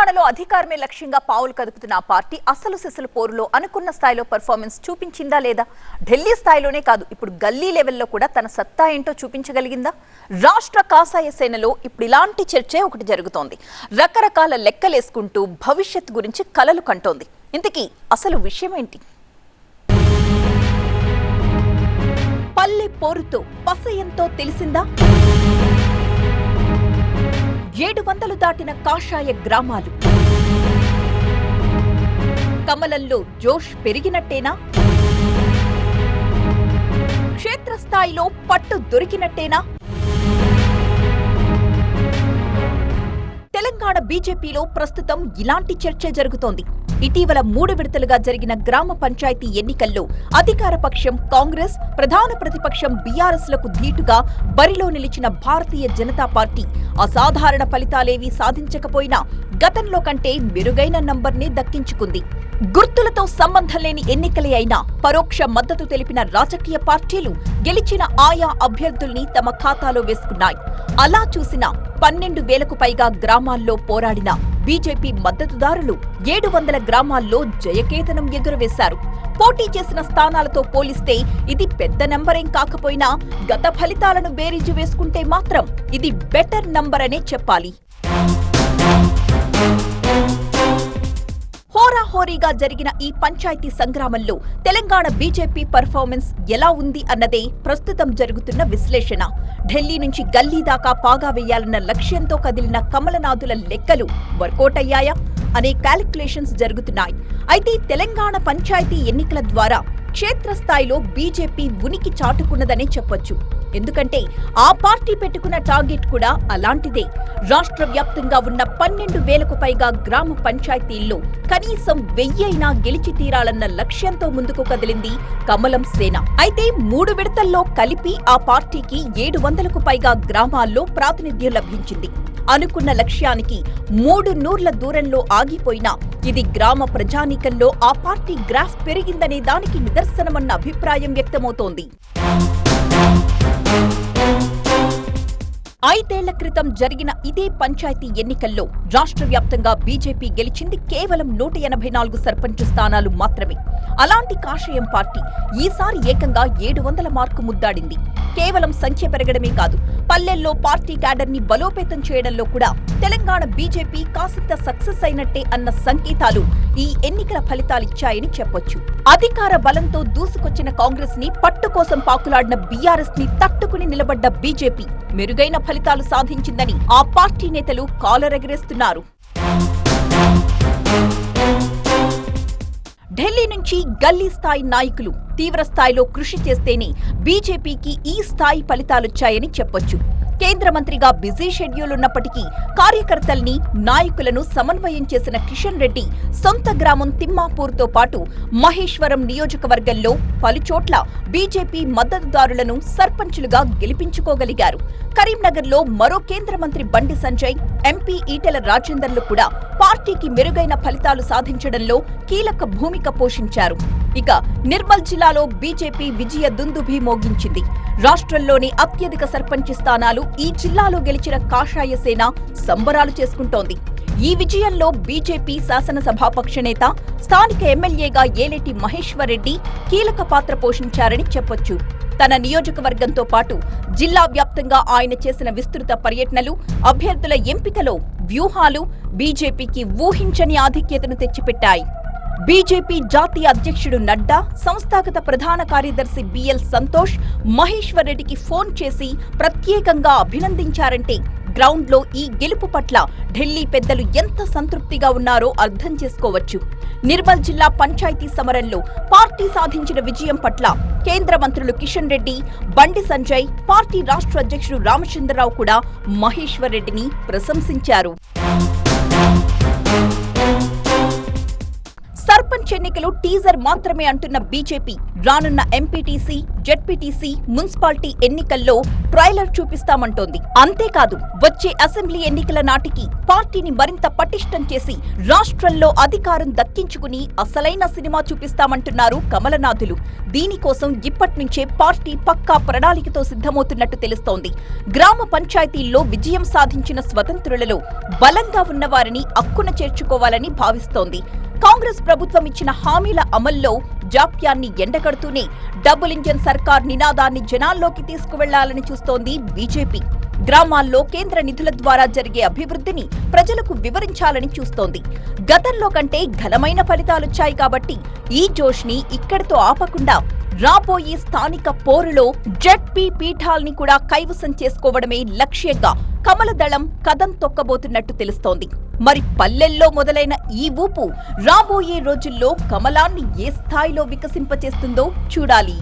తెలంగాణలో అధికారమే లక్ష్యంగా పావులు కదుపుతున్న ఆ పార్టీ అసలు సిసలు పోరులో అనుకున్న స్థాయిలో పర్ఫార్మెన్స్ చూపించిందా లేదా? ఢిల్లీ స్థాయిలోనే కాదు, ఇప్పుడు గల్లీ లెవెల్లో కూడా తన సత్తా ఏంటో చూపించగలిగిందా? రాష్ట్ర కాషాయ సేనలో ఇప్పుడు ఇలాంటి చర్చే ఒకటి జరుగుతోంది. రకరకాల లెక్కలేసుకుంటూ భవిష్యత్ గురించి కలలు కంటోంది. ఇంతకీ అసలు విషయం ఏంటి? పల్లె పోరుతో పసయంతో తెలిసిందా? 700 దాటిన కాషాయ గ్రామాలు, కమలంలో జోష్ పెరిగినట్టేనా? క్షేత్రస్థాయిలో పట్టు దొరికినట్టేనా? తెలంగాణ బీజేపీలో ప్రస్తుతం ఇలాంటి చర్చే జరుగుతోంది. ఇటీవల 3 విడతలుగా జరిగిన గ్రామ పంచాయతీ ఎన్నికల్లో అధికార పక్షం కాంగ్రెస్, ప్రధాన ప్రతిపక్షం బీఆర్ఎస్ లకు ధీటుగా బరిలో నిలిచిన భారతీయ జనతా పార్టీ అసాధారణ ఫలితాలేవీ సాధించకపోయినా గతంలో కంటే మెరుగైన నంబర్నే దక్కించుకుంది. గుర్తులతో సంబంధం లేని ఎన్నికలే అయినా పరోక్ష మద్దతు తెలిపిన రాజకీయ పార్టీలు గెలిచిన ఆయా అభ్యర్థుల్ని తమ ఖాతాలో వేసుకున్నాయి. అలా చూసిన 12,000కు పైగా గ్రామాల్లో పోరాడిన బీజేపీ మద్దతుదారులు 700 గ్రామాల్లో జయకేతనం ఎగురవేశారు. పోటీ చేసిన స్థానాలతో పోలిస్తే ఇది పెద్ద నంబరేం కాకపోయినా గత ఫలితాలను బేరీజు వేసుకుంటే మాత్రం ఇది బెటర్ నంబర్ అనే చెప్పాలి. హోరాహోరీగా జరిగిన ఈ పంచాయతీ సంగ్రామంలో తెలంగాణ బీజేపీ పర్ఫార్మెన్స్ ఎలా ఉంది అన్నదే ప్రస్తుతం జరుగుతున్న విశ్లేషణ. ఢిల్లీ నుంచి గల్లీ దాకా పాగా వేయాలన్న లక్ష్యంతో కదిలిన కమలనాథుల లెక్కలు వర్కౌట్ అయ్యాయా అనే క్యాలిక్యులేషన్స్ జరుగుతున్నాయి. అయితే తెలంగాణ పంచాయతీ ఎన్నికల ద్వారా క్షేత్రస్థాయిలో బీజేపీ ఉనికి చాటుకున్నదనే చెప్పొచ్చు. ఎందుకంటే ఆ పార్టీ పెట్టుకున్న టార్గెట్ కూడా అలాంటిదే. రాష్ట్ర వ్యాప్తంగా ఉన్న 12,000కు పైగా గ్రామ పంచాయతీల్లో కనీసం 1000 అయినా గెలిచి తీరాలన్న లక్ష్యంతో ముందుకు కదిలింది కమలం సేన. అయితే 3 విడతల్లో కలిపి ఆ పార్టీకి 700కు పైగా గ్రామాల్లో ప్రాతినిధ్యం లభించింది. అనుకున్న లక్ష్యానికి 3 నూర్ల దూరంలో ఆగిపోయినా ఇది గ్రామ ప్రజానీకంలో ఆ పార్టీ గ్రాఫ్ పెరిగిందనే దానికి నిదర్శనమన్న అభిప్రాయం వ్యక్తమవుతోంది. 5 ఏళ్ల క్రితం జరిగిన ఇదే పంచాయతీ ఎన్నికల్లో రాష్ట్ర వ్యాప్తంగా బీజేపీ గెలిచింది కేవలం 184 సర్పంచ్ స్థానాలు మాత్రమే. అలాంటి కాషాయం పార్టీ ఈసారి ఏకంగా 700 మార్కు ముద్దాడింది. కేవలం సంఖ్య పెరగడమే కాదు, పల్లెల్లో పార్టీ క్యాడర్ ని బలోపేతం చేయడంలో కూడా తెలంగాణ బీజేపీ కాసింత సక్సెస్ అయినట్టే అన్న సంకేతాలు ఈ ఎన్నికల ఫలితాలిచ్చాయని చెప్పొచ్చు. అధికార బలంతో దూసుకొచ్చిన కాంగ్రెస్ ని పట్టు కోసం పాకులాడిన బీఆర్ఎస్ ని తట్టుకుని నిలబడ్డ బీజేపీ మెరుగైన ఫలితాలు సాధించిందని ఆ పార్టీ నేతలు కాలరెగరేస్తున్నారు. ఢిల్లీ నుంచి గల్లీ స్థాయి నాయకులు తీవ్ర స్థాయిలో కృషి చేస్తేనే బీజేపీకి ఈ స్థాయి ఫలితాలొచ్చాయని చెప్పొచ్చు. కేంద్ర మంత్రిగా బిజీ షెడ్యూల్ ఉన్నప్పటికీ కార్యకర్తల్ని, నాయకులను సమన్వయం చేసిన కిషన్ రెడ్డి సొంత గ్రామం తిమ్మాపూర్తో పాటు మహేశ్వరం నియోజకవర్గంలో పలుచోట్ల బీజేపీ మద్దతుదారులను సర్పంచులుగా గెలిపించుకోగలిగారు. కరీంనగర్లో మరో కేంద్ర మంత్రి బండి సంజయ్, ఎంపీ ఈటెల రాజేందర్లు కూడా పార్టీకి మెరుగైన ఫలితాలు సాధించడంలో కీలక భూమిక పోషించారు. ఇక నిర్మల్ జిల్లాలో బీజేపీ విజయ దుందుభి మోగించింది. రాష్ట్రంలోని అత్యధిక సర్పంచ్ స్థానాలు ఈ జిల్లాలో గెలిచిన కాషాయ సేన సంబరాలు చేసుకుంటోంది. ఈ విజయంలో బీజేపీ శాసనసభాపక్ష నేత, స్థానిక ఎమ్మెల్యేగా ఏలేటి మహేశ్వర్ రెడ్డి కీలక పాత్ర పోషించారని చెప్పొచ్చు. తన నియోజకవర్గంతో పాటు జిల్లా వ్యాప్తంగా ఆయన చేసిన విస్తృత పర్యటనలు, అభ్యర్థుల ఎంపికలో వ్యూహాలు బీజేపీకి ఊహించని ఆధిక్యతను తెచ్చిపెట్టాయి. బీజేపీ జాతీయ అధ్యక్షుడు నడ్డా, సంస్థాగత ప్రధాన కార్యదర్శి బిఎల్ సంతోష్ మహేశ్వర్ రెడ్డికి ఫోన్ చేసి ప్రత్యేకంగా అభినందించారంటే గ్రౌండ్లో ఈ గెలుపు పట్ల ఢిల్లీ పెద్దలు ఎంత సంతృప్తిగా ఉన్నారో అర్థం చేసుకోవచ్చు. నిర్మల్ జిల్లా పంచాయతీ సమరంలో పార్టీ సాధించిన విజయం పట్ల కేంద్ర మంత్రులు కిషన్ రెడ్డి, బండి సంజయ్, పార్టీ రాష్ట్ర అధ్యక్షుడు రామచంద్రరావు కూడా మహేశ్వర్ రెడ్డిని ప్రశంసించారు. సర్పంచ్ సర్పంచ్ ఎన్నికలు టీజర్ మాత్రమే అంటున్న బీజేపీ రానున్న ఎంపీటీసీ, జెడ్పీటీసీ, మున్సిపాలిటీ ఎన్నికల్లో ట్రైలర్ చూపిస్తామంటోంది. అంతేకాదు వచ్చే అసెంబ్లీ ఎన్నికల నాటికి పార్టీని మరింత పటిష్టం చేసి రాష్ట్రంలో అధికారం దక్కించుకుని అసలైన సినిమా చూపిస్తామంటున్నారు కమలనాథులు. దీనికోసం ఇప్పట్నుంచే పార్టీ పక్కా ప్రణాళికతో సిద్ధమవుతున్నట్టు తెలుస్తోంది. గ్రామ పంచాయతీల్లో విజయం సాధించిన స్వతంత్రులలో బలంగా ఉన్నవారిని అక్కున చేర్చుకోవాలని భావిస్తోంది. కాంగ్రెస్ ప్రభుత్వం ఇచ్చిన హామీల అమల్లో జాప్యాన్ని ఎండగడుతూనే డబుల్ ఇంజన్ సర్కార్ నినాదాన్ని జనాల్లోకి తీసుకువెళ్లాలని చూస్తోంది బీజేపీ. గ్రామాల్లో కేంద్ర నిధుల ద్వారా జరిగే అభివృద్ధిని ప్రజలకు వివరించాలని చూస్తోంది. గతంలో కంటే ఘనమైన ఫలితాలొచ్చాయి కాబట్టి ఈ జోష్ని ఇక్కడితో ఆపకుండా రాబోయే స్థానిక పోరులో జెడ్పీ పీఠాల్ని కూడా కైవసం చేసుకోవడమే లక్ష్యంగా కమలదళం కదం తొక్కబోతున్నట్టు తెలుస్తోంది. మరి పల్లెల్లో మొదలైన ఈ ఊపు రాబోయే రోజుల్లో కమలాన్ని ఏ స్థాయిలో వికసింపచేస్తుందో చూడాలి.